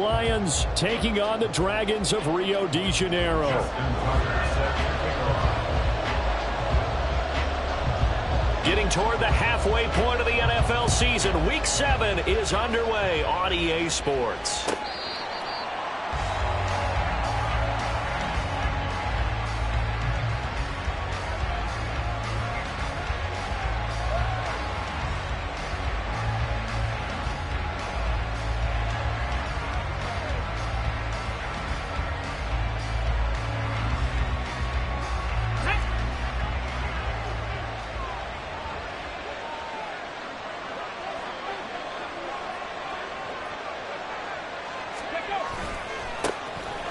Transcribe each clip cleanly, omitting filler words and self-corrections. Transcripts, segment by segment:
Lions taking on the Dragons of Rio de Janeiro. Getting toward the halfway point of the NFL season. Week 7 is underway on EA Sports.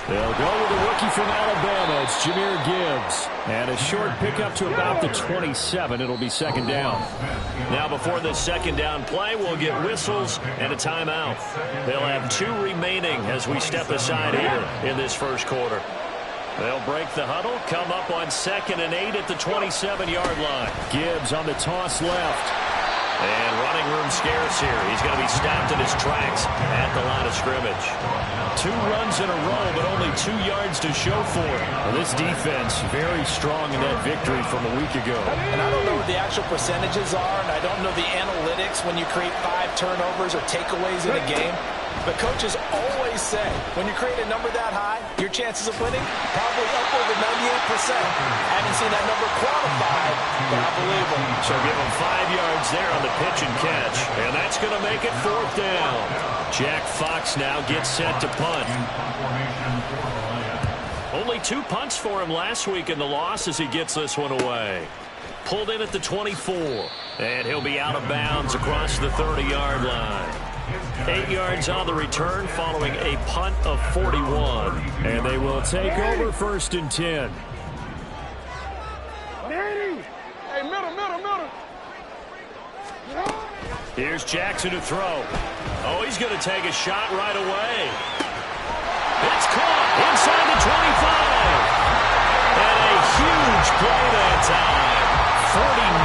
They'll go with a rookie from Alabama. It's Jahmyr Gibbs. And a short pickup to about the 27. It'll be second down. Now before this second down play, we'll get whistles and a timeout. They'll have 2 remaining as we step aside here in this first quarter. They'll break the huddle, come up on 2nd and 8 at the 27-yard line. Gibbs on the toss left. And running room scarce here. He's going to be stopped in his tracks at the line of scrimmage. 2 runs in a row, but only 2 yards to show for it. Well, this defense very strong in that victory from a week ago. And I don't know what the actual percentages are, and I don't know the analytics when you create 5 turnovers or takeaways in a game. But coaches always say, when you create a number that high, your chances of winning probably up over 98%. Haven't seen that number quantified, but I believe them. So give them 5 yards there on the pitch and catch. And that's going to make it 4th down. Jack Fox now gets set to punt. Only 2 punts for him last week in the loss as he gets this one away. Pulled in at the 24. And he'll be out of bounds across the 30-yard line. 8 yards on the return following a punt of 41. And they will take over 1st and 10. Hey, middle. Here's Jackson to throw. Oh, he's going to take a shot right away. It's caught inside the 25. And a huge play that time. 49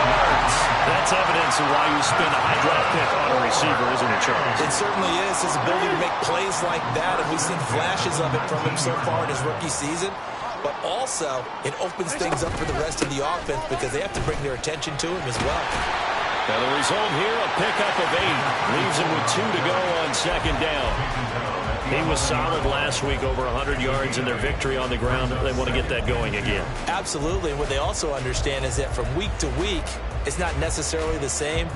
yards. That's evidence of why you spend a high draft pick on a receiver, isn't it, Charles? It certainly is. His ability to make plays like that, and we've seen flashes of it from him so far in his rookie season. But also, it opens things up for the rest of the offense because they have to bring their attention to him as well. Now the result here, a pickup of 8. Leaves him with 2 to go on 2nd down. He was solid last week, over 100 yards in their victory on the ground. They want to get that going again. Absolutely. And what they also understand is that from week to week, it's not necessarily the same,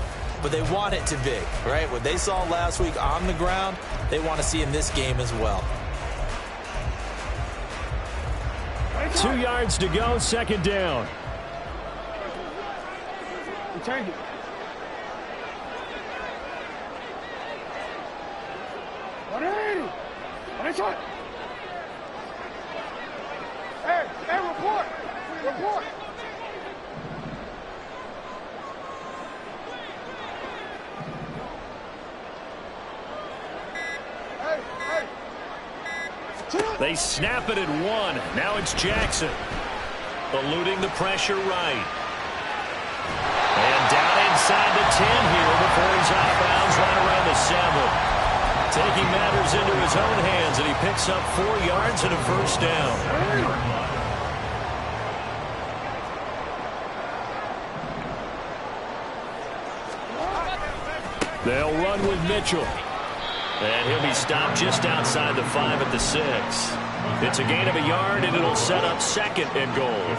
but they want it to be, right? What they saw last week on the ground, they want to see in this game as well. 2 yards to go, 2nd down. Change it. Hey, report. They snap it at 1. Now it's Jackson. Eluding the pressure right. And down inside the 10 here before he's out of bounds right around the 7. Taking matters into his own hands, and he picks up 4 yards and a 1st down. They'll run with Mitchell. And he'll be stopped just outside the 5 at the 6. It's a gain of a yard, and it'll set up 2nd and goal.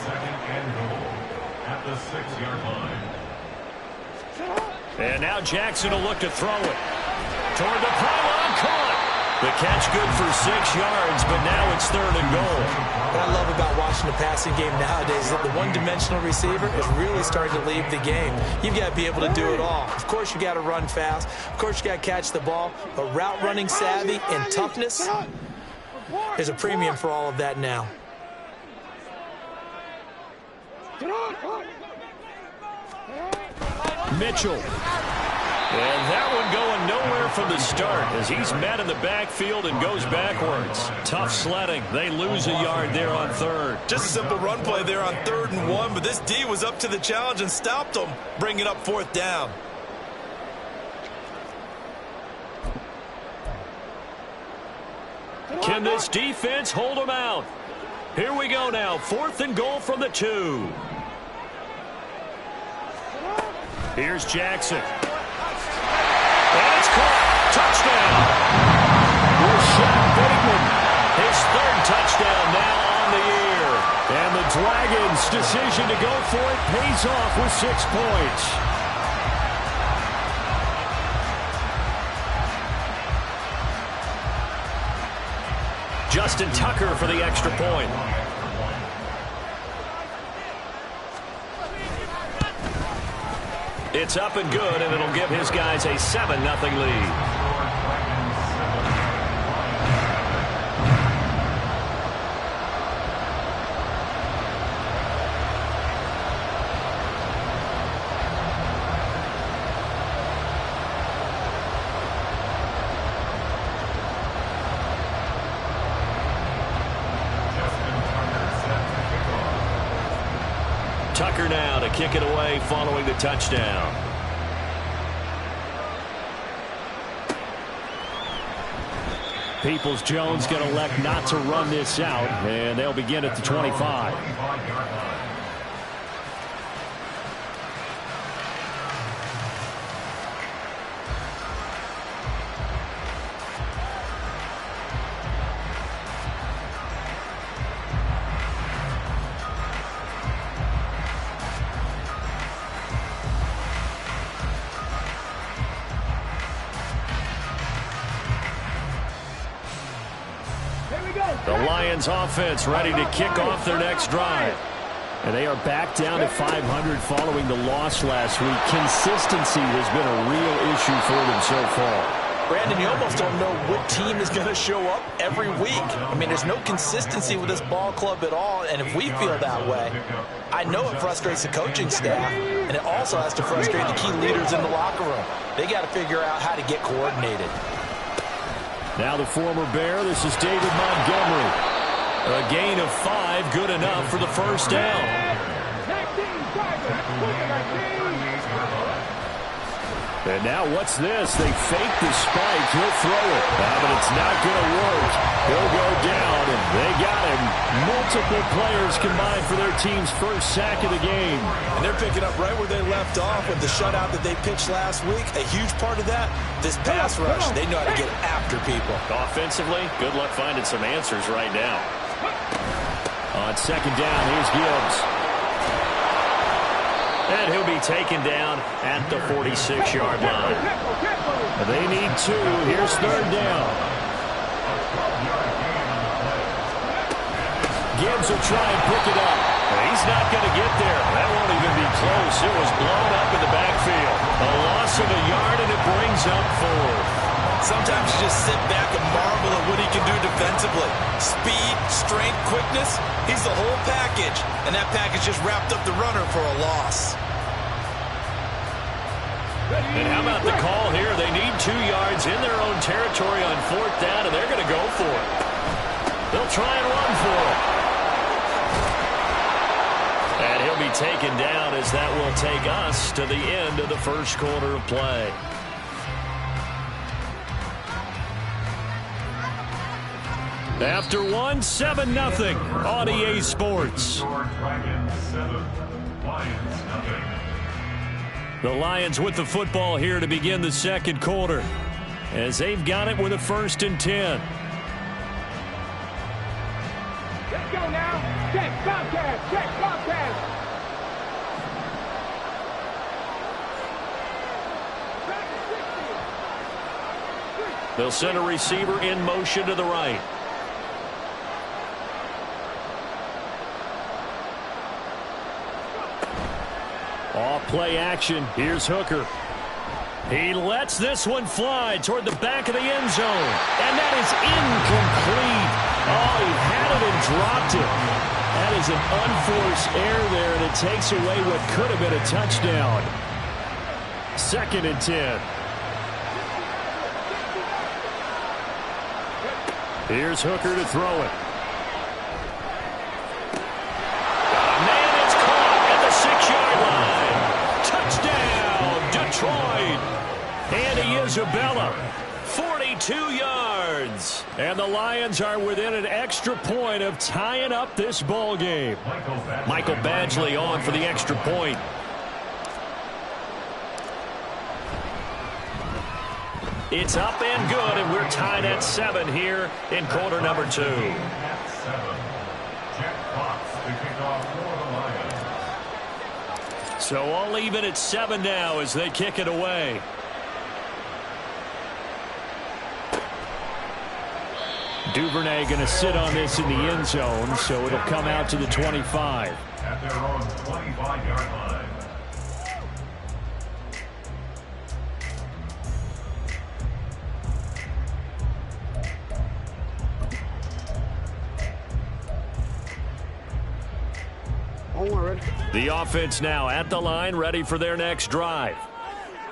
Second and goal at the 6-yard line. And now Jackson will look to throw it. Toward the pylon, caught. The catch good for 6 yards, but now it's 3rd and goal. What I love about watching the passing game nowadays is that the one-dimensional receiver is really starting to leave the game. You've got to be able to do it all. Of course, you got to run fast. Of course, you got to catch the ball. But route running savvy and toughness, there's a premium for all of that now. Mitchell. And that one going nowhere from the start as he's met in the backfield and goes backwards. Tough sledding. They lose a yard there on 3rd. Just a simple run play there on 3rd and 1, but this D was up to the challenge and stopped them, bringing up 4th down. Can this defense hold them out? Here we go now. 4th and goal from the 2. Here's Jackson. And it's caught. Touchdown. Rashad Bateman. His 3rd touchdown now on the year. And the Dragons' decision to go for it pays off with 6 points. Justin Tucker for the extra point. It's up and good, and it'll give his guys a 7-0 lead. Tucker now to kick it away following the touchdown. Peoples-Jones going to elect not to run this out, and they'll begin at the 25. The Lions offense ready to kick off their next drive. And they are back down to 500 following the loss last week. Consistency has been a real issue for them so far. Brandon, you almost don't know what team is going to show up every week. I mean, there's no consistency with this ball club at all, and if we feel that way, I know it frustrates the coaching staff, and it also has to frustrate the key leaders in the locker room. They got to figure out how to get coordinated. Now the former Bear, this is David Montgomery. A gain of 5, good enough for the first down. And now what's this? They fake the spike. He'll throw it. But it's not going to work. He'll go down, and they got him. Multiple players combined for their team's first sack of the game. And they're picking up right where they left off with the shutout that they pitched last week. A huge part of that, this pass rush. They know how to get after people. Offensively, good luck finding some answers right now. On second down, here's Gibbs. And he'll be taken down at the 46-yard line. They need 2. Here's third down. Gibbs will try and pick it up. He's not going to get there. That won't even be close. It was blown up in the backfield. A loss of a yard, and it brings up 4. Sometimes you just sit back and marvel at what he can do defensively. Speed, strength, quickness, he's the whole package. And that package just wrapped up the runner for a loss. And how about the call here? They need 2 yards in their own territory on 4th down, and they're going to go for it. They'll try and run for it. And he'll be taken down as that will take us to the end of the first quarter of play. After 1, 7-0 on EA Sports. The Lions with the football here to begin the second quarter, as they've got it with a 1st and 10. Let's go now. Check, Comcast. Check, Comcast. They'll send a receiver in motion to the right. Off play action. Here's Hooker. He lets this one fly toward the back of the end zone. And that is incomplete. Oh, he had it and dropped it. That is an unforced error there, and it takes away what could have been a touchdown. 2nd and 10. Here's Hooker to throw it. Man, it's caught at the 6-yard line. Touchdown, Detroit. Andy Isabella, 42 yards. yards. And the Lions are within an extra point of tying up this ball game. Michael Badgley on for the extra point. It's up and good, and we're tied at 7 here in quarter number 2. At 7. Jack Fox to kick off for the Lions. So all even at 7 now as they kick it away. Duvernay going to sit on this in the end zone, so it'll come out to the 25. At their own 25-yard line. The offense now at the line, ready for their next drive.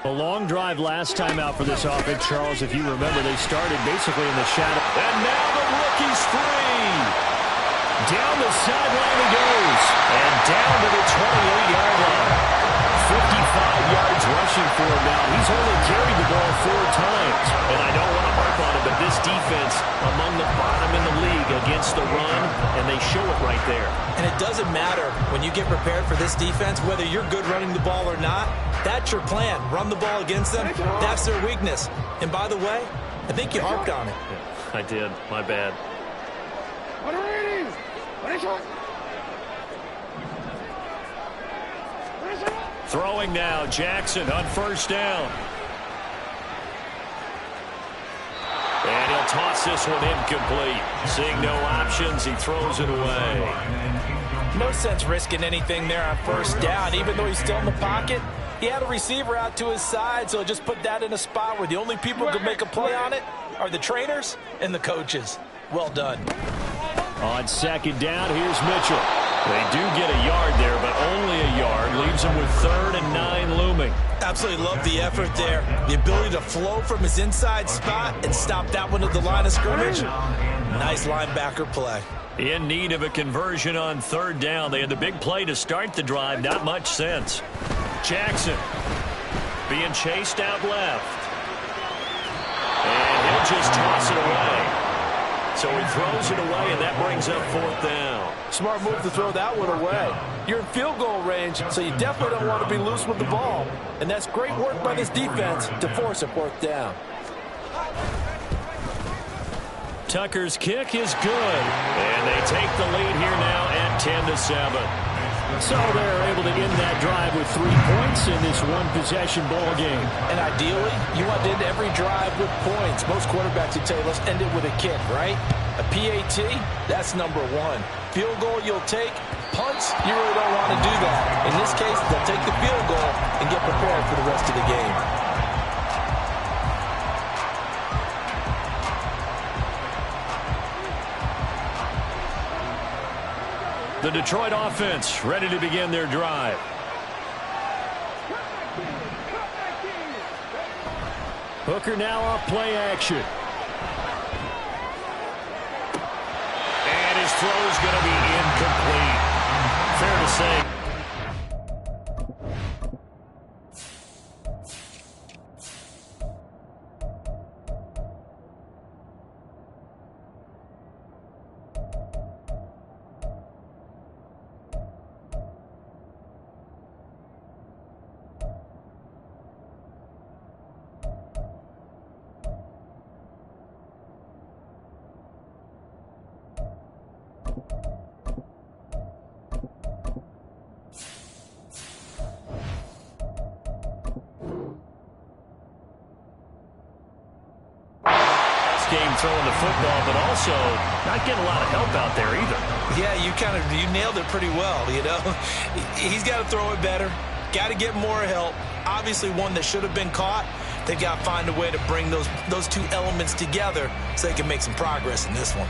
A long drive last time out for this offense, Charles. If you remember, they started basically in the shadow. And now the rookie's free. Down the sideline he goes. And down to the 28-yard line. 55 yards rushing for him now. He's only carried the ball 4 times. And I don't want to harp on it, but this defense among the bottom in the league against the run, and they show it right there. And it doesn't matter when you get prepared for this defense, whether you're good running the ball or not. That's your plan. Run the ball against them. That's their weakness. And by the way, I think you harped on it. Yeah, I did. My bad. Throwing now, Jackson on first down. And he'll toss this one incomplete. Seeing no options, he throws it away. No sense risking anything there on first down. Even though he's still in the pocket, he had a receiver out to his side, so just put that in a spot where the only people who can make a play on it are the trainers and the coaches. Well done. On second down, here's Mitchell. They do get a yard there, but only a yard. Leaves him with 3rd and 9 looming. Absolutely love the effort there. The ability to flow from his inside spot and stop that one at the line of scrimmage. Nice linebacker play. In need of a conversion on 3rd down. They had the big play to start the drive. Not much sense. Jackson being chased out left. And he'll just toss it away. So he throws it away, and that brings up 4th down. Smart move to throw that one away. You're in field goal range, so you definitely don't want to be loose with the ball. And that's great work by this defense to force a 4th down. Tucker's kick is good. And they take the lead here now at 10-7. So they're able to end that drive with 3 points in this one-possession ball game. And ideally, you want to end every drive with points. Most quarterbacks would say, let's end it with a kick, right? A PAT, that's number 1. Field goal you'll take. Punts, you really don't want to do that. In this case, they'll take the field goal and get prepared for the rest of the game. The Detroit offense ready to begin their drive. Hooker now off play action. And his throw is going to be incomplete. Fair to say. Game throwing the football, but also not getting a lot of help out there either. Yeah, you nailed it pretty well, you know. He's got to throw it better, got to get more help. Obviously one that should have been caught. They've got to find a way to bring those 2 elements together so they can make some progress in this one.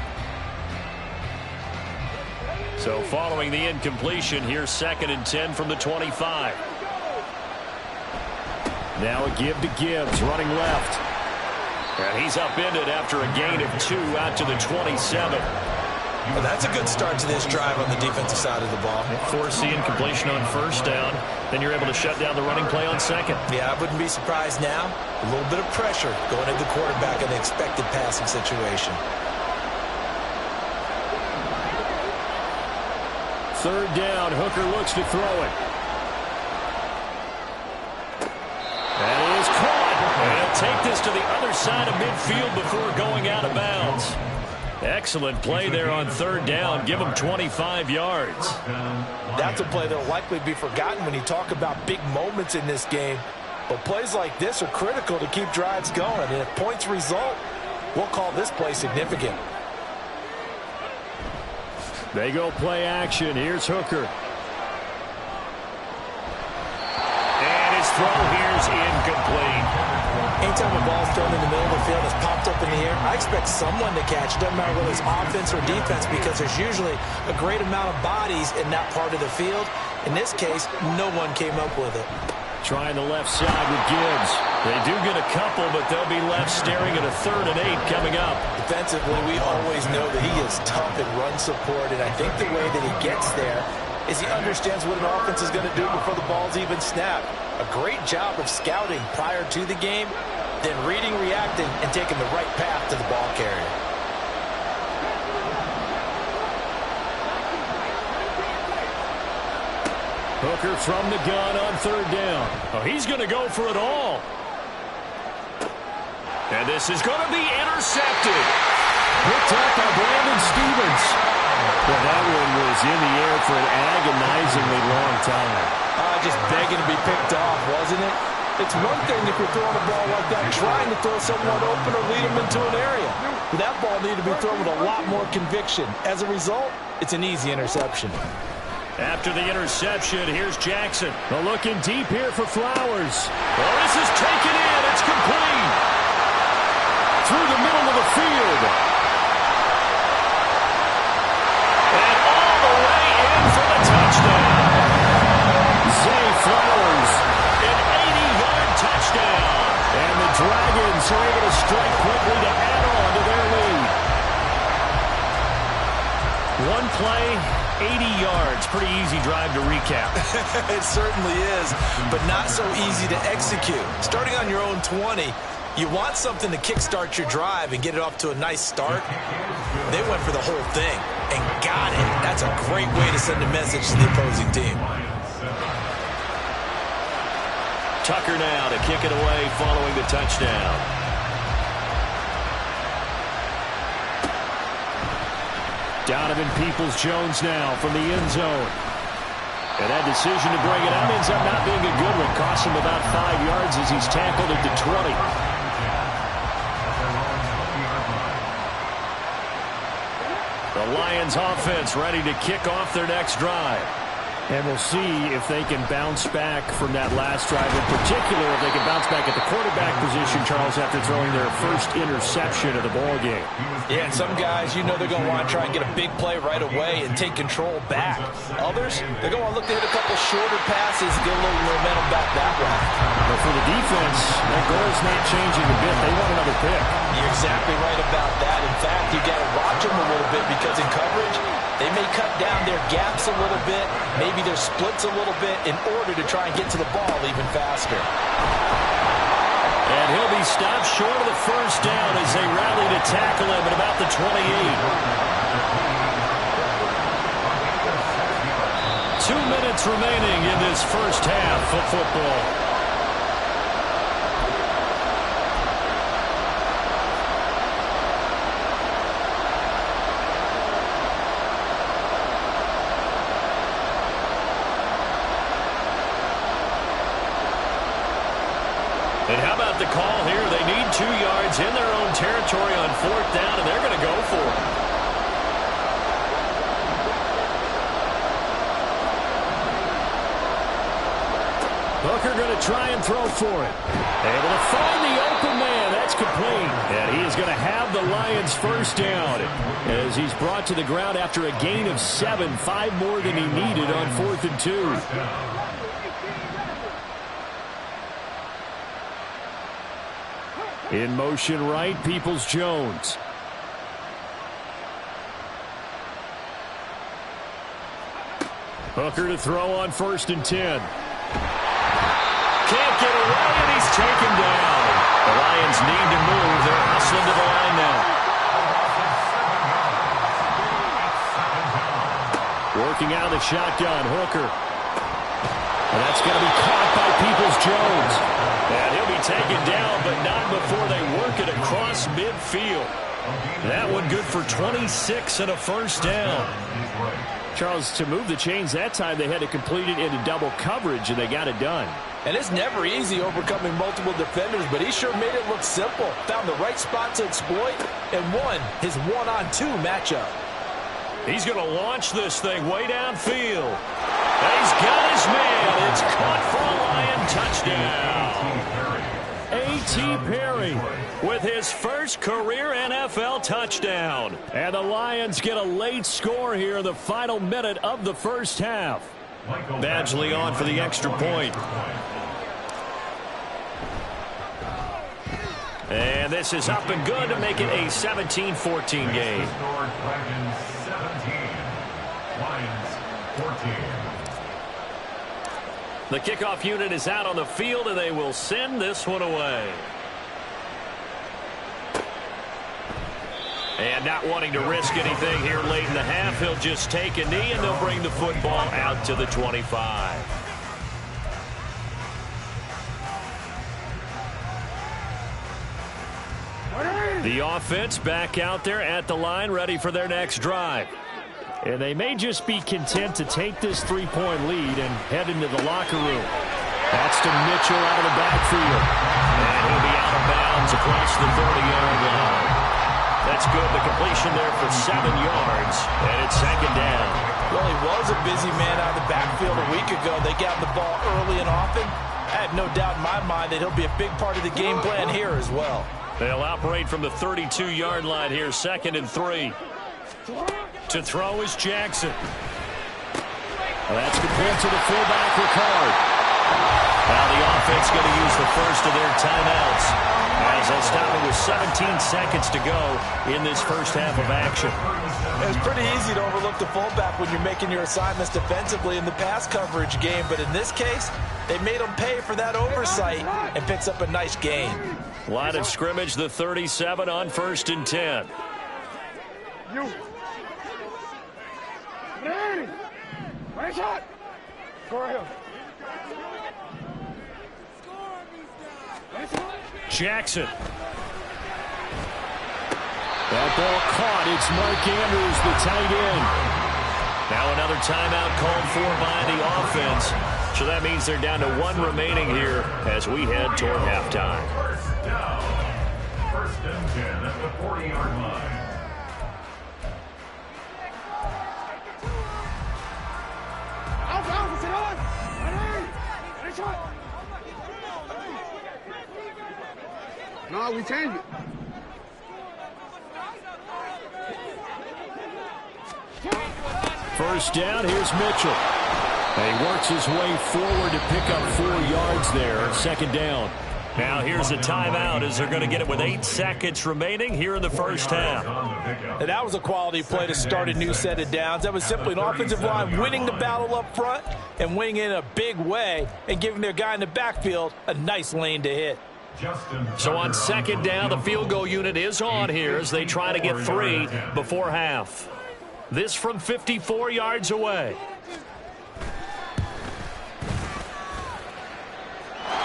So following the incompletion, here's 2nd and 10 from the 25. Now a give to Gibbs, running left. And he's upended after a gain of 2 out to the 27. Well, that's a good start to this drive on the defensive side of the ball. Forcing completion on first down. Then you're able to shut down the running play on second. Yeah, I wouldn't be surprised now. A little bit of pressure going at the quarterback in the expected passing situation. Third down, Hooker looks to throw it. That is caught. And he'll take this to the other side of midfield before going out of bounds. Excellent play there on third down. Give him 25 yards. That's a play that will likely be forgotten when you talk about big moments in this game. But plays like this are critical to keep drives going. And if points result, we'll call this play significant. They go play action. Here's Hooker. And his throw here's incomplete. Anytime a ball's thrown in the middle of the field, it's popped up in the air, I expect someone to catch it. Doesn't matter whether it's offense or defense, because there's usually a great amount of bodies in that part of the field. In this case, no one came up with it. Trying the left side with Gibbs. They do get a couple, but they'll be left staring at a 3rd and 8 coming up. Defensively, we always know that he is tough in run support, and I think the way that he gets there is he understands what an offense is going to do before the ball's even snapped. A great job of scouting prior to the game, then reading, reacting, and taking the right path to the ball carrier. Hooker from the gun on third down. Oh, he's going to go for it all. And this is going to be intercepted. Picked up by Brandon Stephens. Well, that one was in the air for an agonizingly long time. Just begging to be picked off, wasn't it? It's one thing if you're throwing a ball like that, trying to throw someone open or lead them into an area. But that ball needed to be thrown with a lot more conviction. As a result, it's an easy interception. After the interception, here's Jackson. Well, looking deep here for Flowers. Well, this is taken in. It's complete. Through the middle of the field. And all the way in for the touchdown. Zay Flowers, an 80-yard touchdown. And the Dragons are able to strike quickly to add on to their lead. One play, 80 yards. Pretty easy drive to recap. It certainly is, but not so easy to execute. Starting on your own 20, you want something to kickstart your drive and get it off to a nice start. They went for the whole thing and got it. That's a great way to send a message to the opposing team. Tucker now to kick it away following the touchdown. Donovan Peoples-Jones now from the end zone. And that decision to bring it out ends up not being a good one. Costs him about 5 yards as he's tackled at the 20. The Lions offense ready to kick off their next drive. And we'll see if they can bounce back from that last drive. In particular, if they can bounce back at the quarterback position, Charles, after throwing their first interception of the ballgame. Yeah, and some guys, you know they're going to want to try and get a big play right away and take control back. Others, they're going to look to hit a couple shorter passes and get a little momentum back that way. But for the defense, that goal's not changing a bit. They want another pick. You're exactly right about that. In fact, you got to watch them a little bit because in coverage, they may cut down their gaps a little bit, maybe their splits a little bit in order to try and get to the ball even faster. And he'll be stopped short of the first down as they rally to tackle him at about the 28. 2 minutes remaining in this first half of football. And how about the call here? They need 2 yards in their own territory on 4th down, and they're going to go for it. Hooker going to try and throw for it. Able to find the open man. That's complete. And he is going to have the Lions first down as he's brought to the ground after a gain of 7, 5 more than he needed on 4th and 2. In motion right, Peoples-Jones. Hooker to throw on 1st and 10. Can't get away, and he's taken down. The Lions need to move. They're hustling to the line now. Working out of the shotgun, Hooker. And that's going to be caught by Peoples-Jones. And he'll be taken down, but not before they work it across midfield. That one good for 26 and a first down. Charles, to move the chains that time, they had to complete it into double coverage, and they got it done. And it's never easy overcoming multiple defenders, but he sure made it look simple. Found the right spot to exploit and won his one-on-two matchup. He's going to launch this thing way downfield. And he's got his man. It's caught for a Lion touchdown. A.T. Perry with his first career NFL touchdown. And the Lions get a late score here in the final minute of the first half. Badgley on for the extra point. And this is up and good to make it a 17-14 game. The kickoff unit is out on the field, and they will send this one away. And not wanting to risk anything here late in the half, he'll just take a knee, and they'll bring the football out to the 25. The offense back out there at the line, ready for their next drive. And they may just be content to take this 3-point lead and head into the locker room. That's to Mitchell out of the backfield. And he'll be out of bounds across the 30-yard line. That's good. The completion there for 7 yards, and it's second down. Well, he was a busy man out of the backfield a week ago. They got the ball early and often. I have no doubt in my mind that he'll be a big part of the game plan here as well. They'll operate from the 32-yard line here, 2nd and 3. To throw is Jackson. Well, that's complete to the fullback, Ricard. Now the offense going to use the first of their timeouts as they'll stop it with 17 seconds to go in this first half of action. It's pretty easy to overlook the fullback when you're making your assignments defensively in the pass coverage game, but in this case, they made him pay for that oversight and picks up a nice gain. Line of scrimmage, the 37 on 1st and 10. Nice shot. Score him. Jackson. That ball caught. It's Mark Andrews, the tight end. Now another timeout called for by the offense. So that means they're down to 1 remaining here as we head toward halftime. First down. 1st and 10 at the 40-yard line. No, we change it. First down, here's Mitchell. And he works his way forward to pick up 4 yards there. 2nd down. Now here's a timeout as they're going to get it with 8 seconds remaining here in the first half. And that was a quality play to start a new set of downs. That was simply an offensive line winning the battle up front and winning it in a big way and giving their guy in the backfield a nice lane to hit. So on 2nd down, the field goal unit is on here as they try to get 3 before half. This from 54 yards away.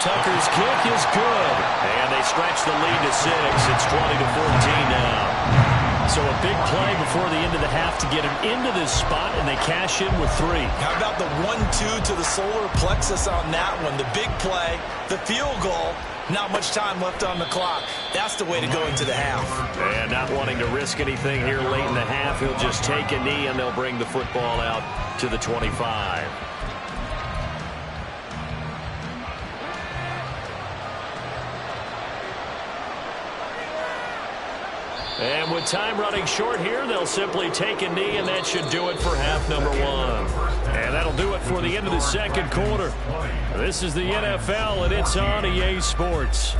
Tucker's kick is good. And they stretch the lead to 6. It's 20-14 now. So a big play before the end of the half to get him into this spot, and they cash in with 3. How about the 1-2 to the solar plexus on that one? The big play, the field goal, not much time left on the clock. That's the way to go into the half. And not wanting to risk anything here late in the half, he'll just take a knee, and they'll bring the football out to the 25. And with time running short here, they'll simply take a knee, and that should do it for half number 1. And that'll do it for the end of the 2nd quarter. This is the NFL, and it's on EA Sports.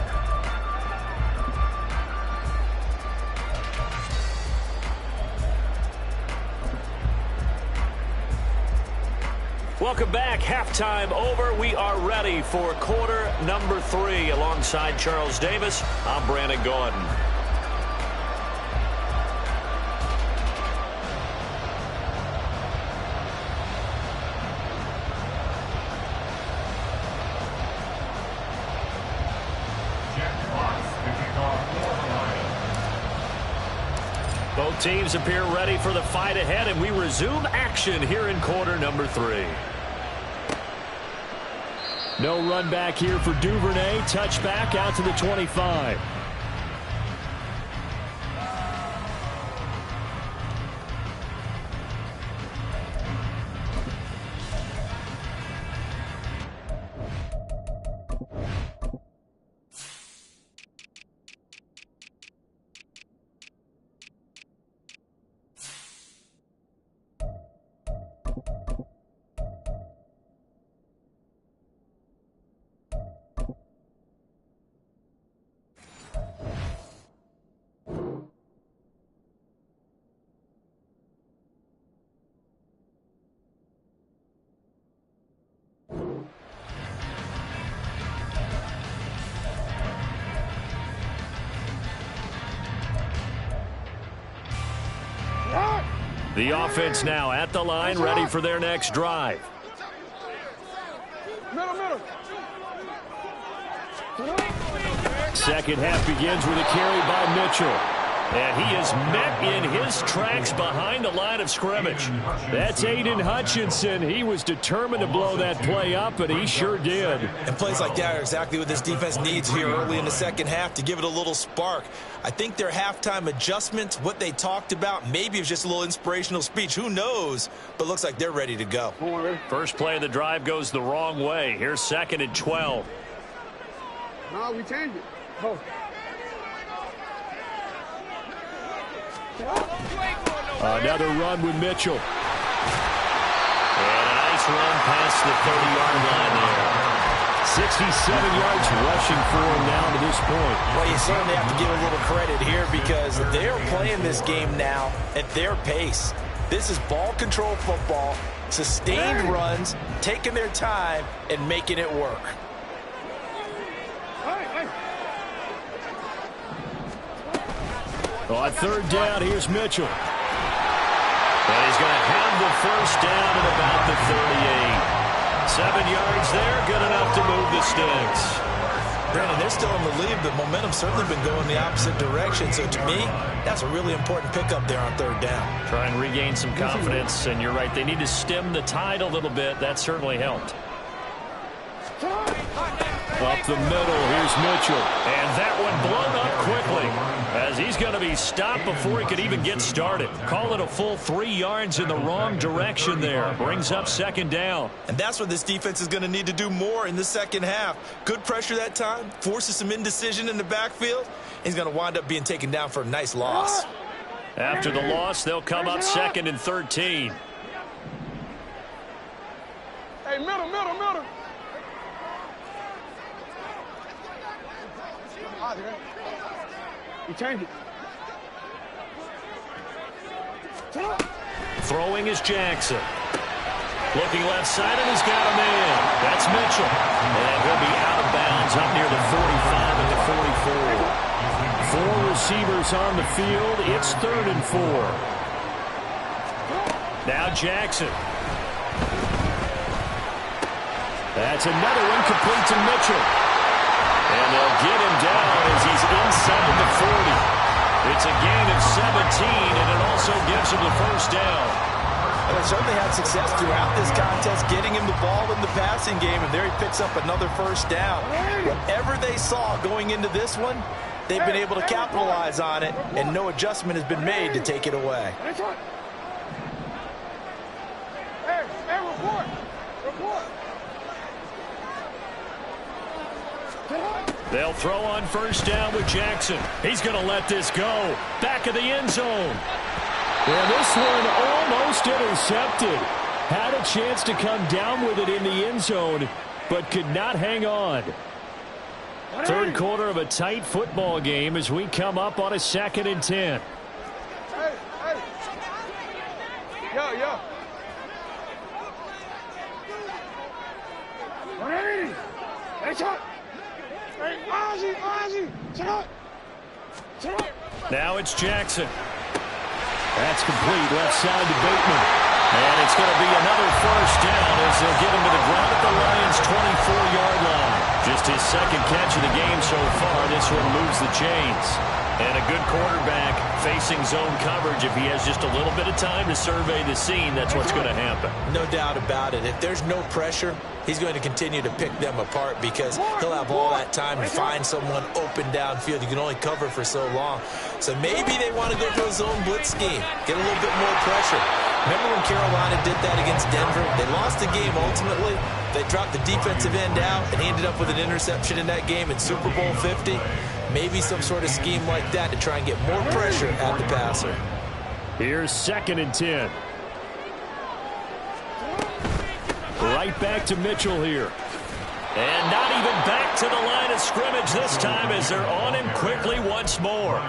Welcome back. Halftime over. We are ready for quarter number 3. Alongside Charles Davis, I'm Brandon Gaudin. Both teams appear ready for the fight ahead, and we resume action here in quarter number 3. No run back here for Duvernay. Touchback out to the 25. The offense now at the line, ready for their next drive. Second half begins with a carry by Mitchell. And he is met in his tracks behind the line of scrimmage. That's Aiden Hutchinson. He was determined to blow that play up, and he sure did. And plays like that are exactly what this defense needs here early in the second half to give it a little spark. I think their halftime adjustments, what they talked about, maybe it was just a little inspirational speech. Who knows? But looks like they're ready to go. First play of the drive goes the wrong way. Here's 2nd and 12. No, we changed it. Oh. Another run with Mitchell. And a nice run past the 30-yard line there. 67 yards rushing for him now to this point. Well, you certainly have to give a little credit here because they're playing this game now at their pace. This is ball control football, sustained runs, taking their time, and making it work. On 3rd down, here's Mitchell. And he's going to have the first down at about the 38. 7 yards there, good enough to move the sticks. Brandon, they're still in the lead, but momentum's certainly been going the opposite direction. So to me, that's a really important pickup there on 3rd down. Try and regain some confidence, and you're right, they need to stem the tide a little bit. That certainly helped. Up the middle, here's Mitchell. And that one blown up quickly as he's going to be stopped before he could even get started. Call it a full 3 yards in the wrong direction there. Brings up 2nd down. And that's what this defense is going to need to do more in the second half. Good pressure that time, forces some indecision in the backfield. He's going to wind up being taken down for a nice loss. After the loss, they'll come up 2nd and 13. Hey, middle. You changed it. Throwing is Jackson. Looking left side, and he's got a man. That's Mitchell. And he'll be out of bounds up near the 45 and the 44. 4 receivers on the field. It's 3rd and 4. Now Jackson. That's another one complete to Mitchell. And they'll get him down as he's inside the 40. It's a gain of 17, and it also gives him the first down. And they certainly had success throughout this contest, getting him the ball in the passing game, and there he picks up another first down. Whatever they saw going into this one, they've been able to capitalize on it, and no adjustment has been made to take it away. Hey, report. They'll throw on first down with Jackson. He's going to let this go. Back of the end zone. And this one almost intercepted. Had a chance to come down with it in the end zone, but could not hang on. 3rd quarter of a tight football game as we come up on a 2nd and 10. Yo. Now it's Jackson. That's complete, left side to Bateman. And it's going to be another first down as they'll get him to the ground at the Lions' 24-yard line. Just his second catch of the game so far. This one moves the chains. And a good quarterback facing zone coverage. If he has just a little bit of time to survey the scene, that's what's going to happen. No doubt about it. If there's no pressure, he's going to continue to pick them apart because he'll have all that time to find someone open downfield. You can only cover for so long. So maybe they want to go to a zone blitz scheme, get a little bit more pressure. Remember when Carolina did that against Denver? They lost the game ultimately. They dropped the defensive end out, and he ended up with an interception in that game in Super Bowl 50. Maybe some sort of scheme like that to try and get more pressure at the passer. Here's 2nd and 10. Right back to Mitchell here. And not even back to the line of scrimmage this time as they're on him quickly once more.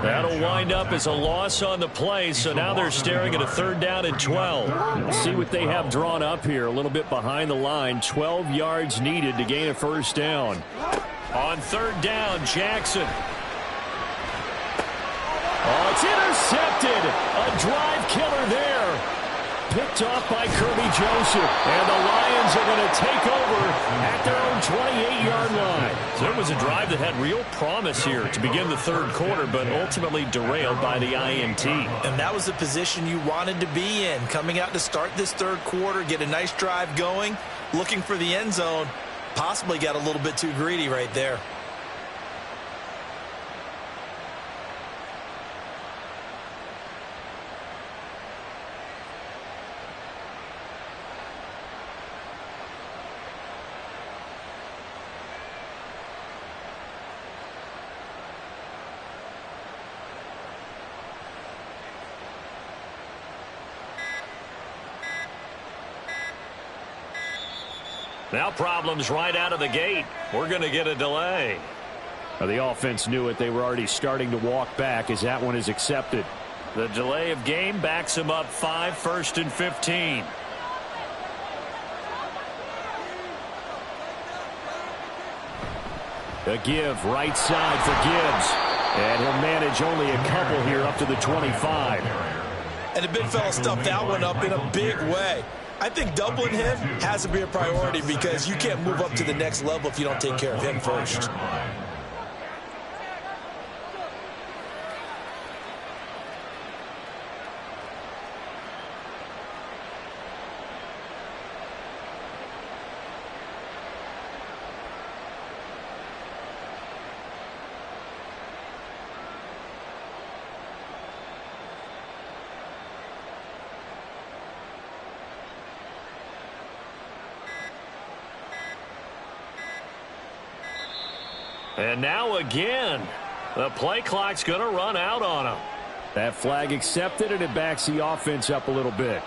That'll wind up as a loss on the play, so now they're staring at a 3rd down and 12. Let's see what they have drawn up here. A little bit behind the line. 12 yards needed to gain a first down. On 3rd down, Jackson. Oh, it's intercepted. A drive killer there. Picked off by Kirby Joseph. And the Lions are going to take over at their own 28-yard line. So it was a drive that had real promise here to begin the 3rd quarter, but ultimately derailed by the INT. And that was the position you wanted to be in. Coming out to start this 3rd quarter, get a nice drive going, looking for the end zone. Possibly got a little bit too greedy right there. Now problems right out of the gate. We're going to get a delay. The offense knew it. They were already starting to walk back as that one is accepted. The delay of game backs them up 5, 1st and 15. A give right side for Gibbs. And he'll manage only a couple here up to the 25. And the big fella stuffed that one up in a big way. I think doubling him has to be a priority because you can't move up to the next level if you don't take care of him first. And now again, the play clock's going to run out on him. That flag accepted, and it backs the offense up a little bit.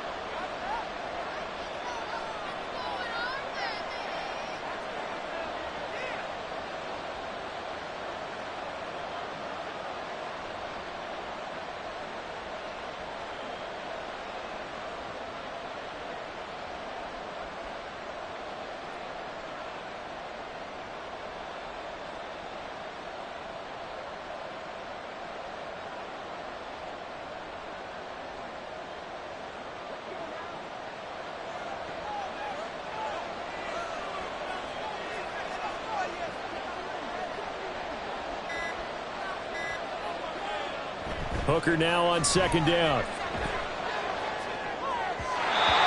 Hooker now on 2nd down.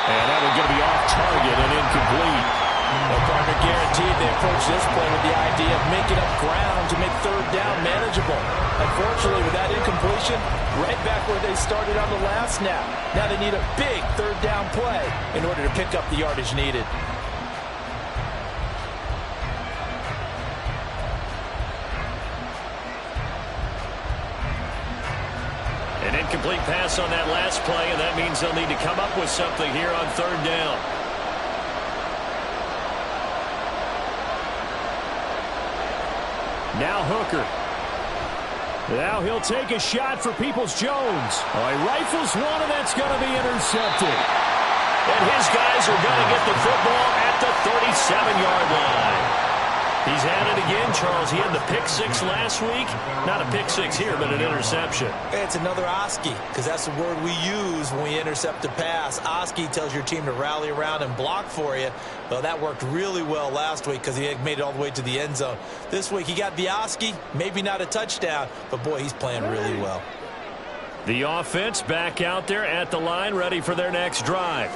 And that one's going to be off target and incomplete. Well, partner, guaranteed they approach this play with the idea of making up ground to make 3rd down manageable. Unfortunately, with that incompletion, right back where they started on the last snap. Now they need a big 3rd down play in order to pick up the yardage needed. An incomplete pass on that last play, and that means they'll need to come up with something here on 3rd down. Now Hooker. Now he'll take a shot for Peoples-Jones. Oh, he rifles one, and that's going to be intercepted. And his guys are going to get the football at the 37-yard line. He's at it again, Charles. He had the pick six last week. Not a pick six here, but an interception. It's another Oski, because that's the word we use when we intercept a pass. Oski tells your team to rally around and block for you. Well, that worked really well last week because he made it all the way to the end zone. This week he got the Oski, maybe not a touchdown, but boy, he's playing really well. The offense back out there at the line, ready for their next drive.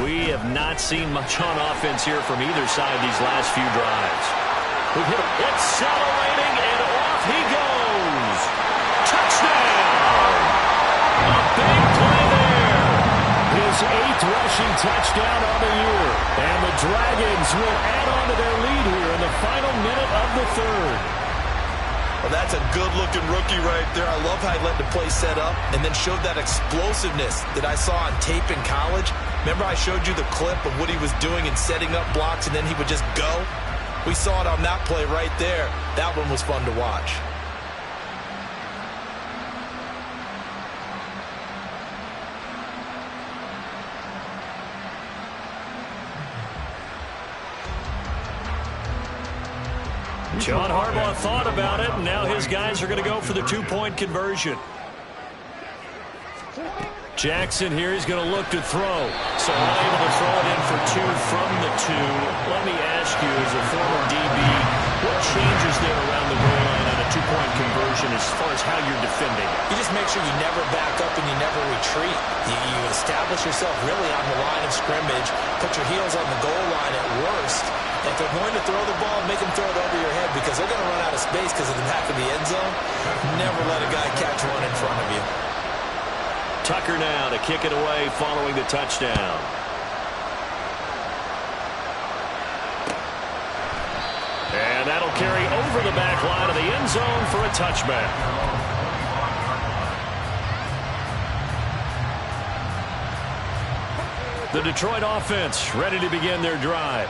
We have not seen much on offense here from either side these last few drives. We've hit him. Accelerating, and off he goes. Touchdown! A big play there. His 8th rushing touchdown on the year. And the Dragons will add on to their lead here in the final minute of the 3rd. Well, that's a good-looking rookie right there. I love how he let the play set up and then showed that explosiveness that I saw on tape in college. Remember I showed you the clip of what he was doing and setting up blocks, and then he would just go? We saw it on that play right there. That one was fun to watch. John Harbaugh thought about it, and now his guys are going to go for the 2-point conversion. Jackson here is going to look to throw. So unable to throw it in for 2 from the 2. Let me ask you, as a former DB, what changes there around the goal line on a 2-point conversion as far as how you're defending? You just make sure you never back up and you never retreat. You establish yourself really on the line of scrimmage, put your heels on the goal line at worst. If they're going to throw the ball, make them throw it over your head because they're going to run out of space because of the back of the end zone. Never let a guy catch one in front of you. Tucker now to kick it away following the touchdown. And that'll carry over the back line of the end zone for a touchback. The Detroit offense ready to begin their drive.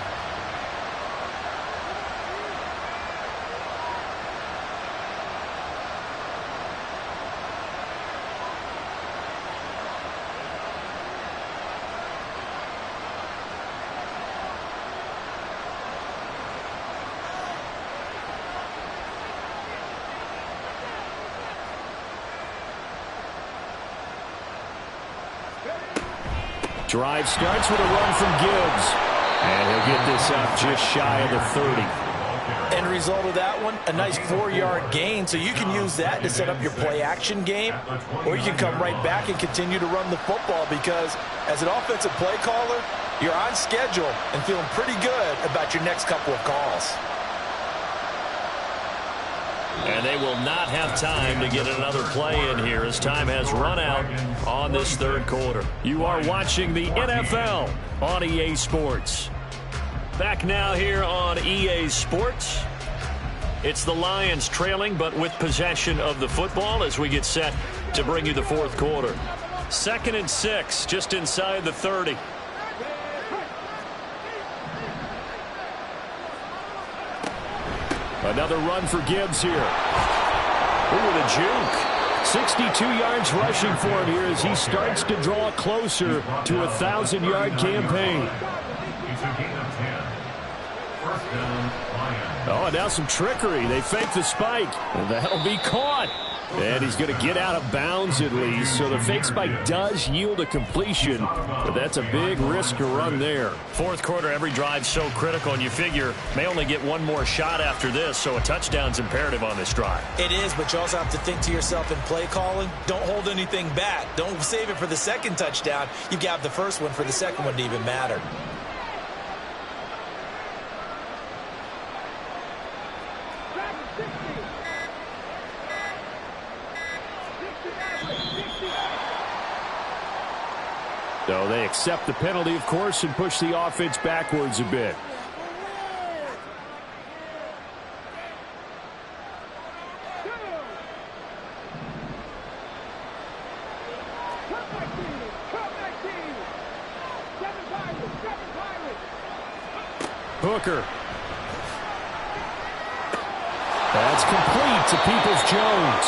Drive starts with a run from Gibbs. And he'll get this up just shy of the 30. End result of that one, a nice 4-yard gain, so you can use that to set up your play-action game, or you can come right back and continue to run the football because as an offensive play caller, you're on schedule and feeling pretty good about your next couple of calls. And they will not have time to get another play in here as time has run out on this 3rd quarter. You are watching the NFL on EA Sports. Back now here on EA Sports. It's the Lions trailing but with possession of the football as we get set to bring you the 4th quarter. 2nd and 6 just inside the 30. Another run for Gibbs here. Ooh, the juke. 62 yards rushing for him here as he starts to draw closer to a 1,000-yard campaign. Oh, and now some trickery. They fake the spike, and that'll be caught. And he's going to get out of bounds at least. So the fake spike does yield a completion, but that's a big risk to run there. 4th quarter, every drive so critical, and you figure may only get one more shot after this, so a touchdown's imperative on this drive. It is, but you also have to think to yourself in play calling, don't hold anything back. Don't save it for the 2nd touchdown. You got the first one for the 2nd one to even matter. So they accept the penalty, of course, and push the offense backwards a bit. Hooker. That's complete to Peoples-Jones.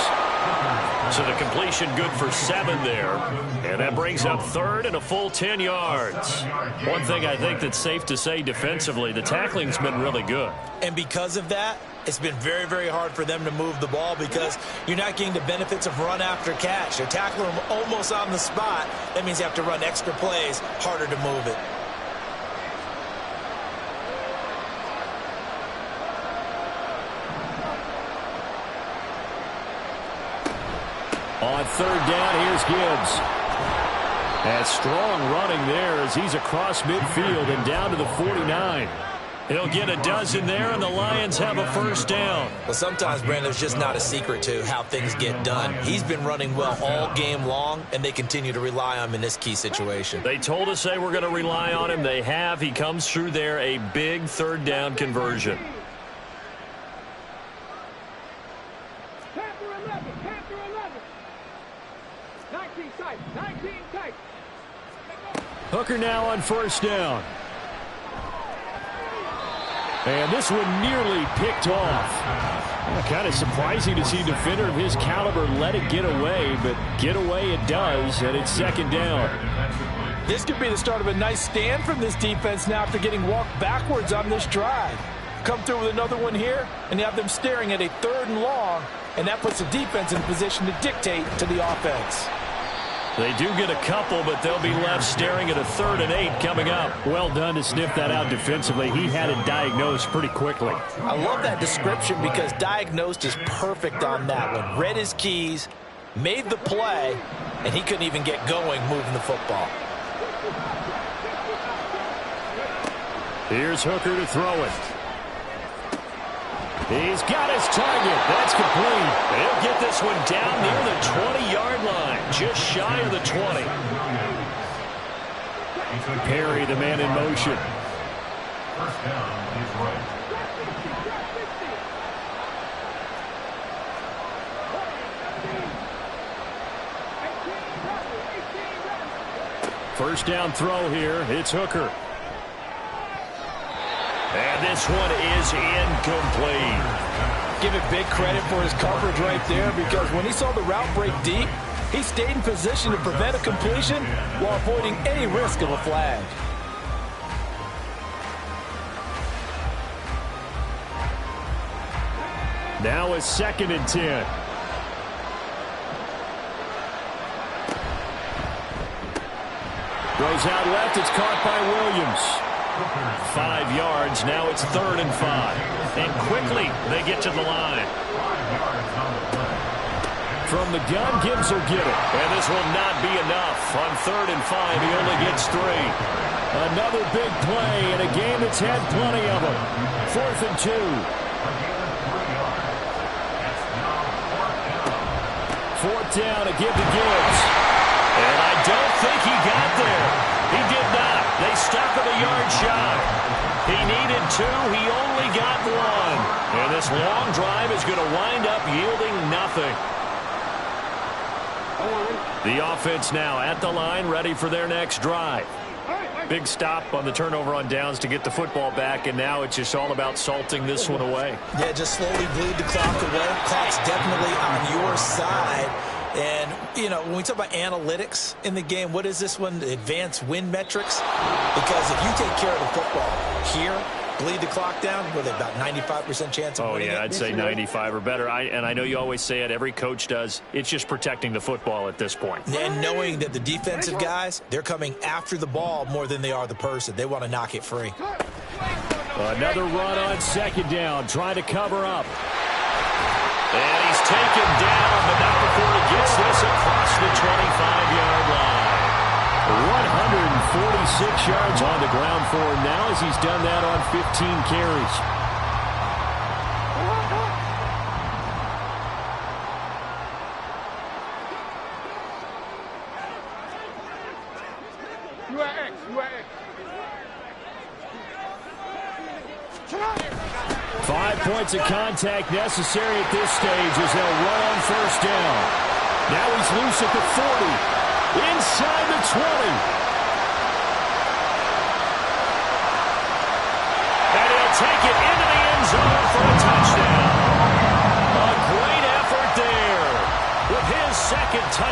So the completion good for 7 there. And that brings up third and a full 10 yards. One thing I think that's safe to say defensively, the tackling's been really good. And because of that, it's been very, very hard for them to move the ball because you're not getting the benefits of run after catch. They're tackling them almost on the spot. That means you have to run extra plays, harder to move it. On third down, here's Gibbs. And strong running there as he's across midfield and down to the 49. He'll get a dozen there, and the Lions have a first down. Well, sometimes, Brandon, there's just not a secret to how things get done. He's been running well all game long, and they continue to rely on him in this key situation. They told us they were going to rely on him. They have. He comes through there, a big third down conversion. Panther 11, Panther 11. 19 tight, 19 tight. Hooker now on first down. And this one nearly picked off. Kind of surprising to see a defender of his caliber let it get away, but get away it does, and it's second down. This could be the start of a nice stand from this defense now after getting walked backwards on this drive. Come through with another one here, and you have them staring at a 3rd and long, and that puts the defense in a position to dictate to the offense. They do get a couple, but they'll be left staring at a 3rd and 8 coming up. Well done to sniff that out defensively. He had it diagnosed pretty quickly. I love that description because diagnosed is perfect on that one. Read his keys, made the play, and he couldn't even get going moving the football. Here's Hooker to throw it. He's got his target. That's complete. He'll get this one down near the 20-yard line, just shy of the 20. Perry, the man in motion. First down is right. First down throw here. It's Hooker. And this one is incomplete. Give it big credit for his coverage right there because when he saw the route break deep, he stayed in position to prevent a completion while avoiding any risk of a flag. Now a 2nd and 10. Goes out left. It's caught by Williams. 5 yards. Now it's 3rd and 5. And quickly they get to the line. From the gun, Gibbs will get it. And this will not be enough. On 3rd and 5, he only gets 3. Another big play in a game that's had plenty of them. 4th and 2. 4th down to give to Gibbs. And I don't think he got there. He did not. They stop him a yard shy. He needed 2. He only got 1. And this long drive is going to wind up yielding nothing. The offense now at the line, ready for their next drive. Big stop on the turnover on downs to get the football back, and now it's just all about salting this one away. Yeah, just slowly bleed the clock away. Clock's definitely on your side. And, you know, when we talk about analytics in the game, what is this one? Advanced win metrics? Because if you take care of the football here, bleed the clock down, with about 95% chance of winning it. I'd say 95 or better. And I know you always say it, every coach does. It's just protecting the football at this point. And knowing that the defensive guys, they're coming after the ball more than they are the person. They want to knock it free. Another run on 2nd down, trying to cover up. And he's taken down, but not before he gets this across the 25-yard line. 146 yards on the ground for him now as he's done that on 15 carries. You are X, you are X. 5 points of contact necessary at this stage as they'll run on first down. Now he's loose at the 40. Inside the 20. And he'll take it into the end zone for a touchdown. A great effort there with his second touch.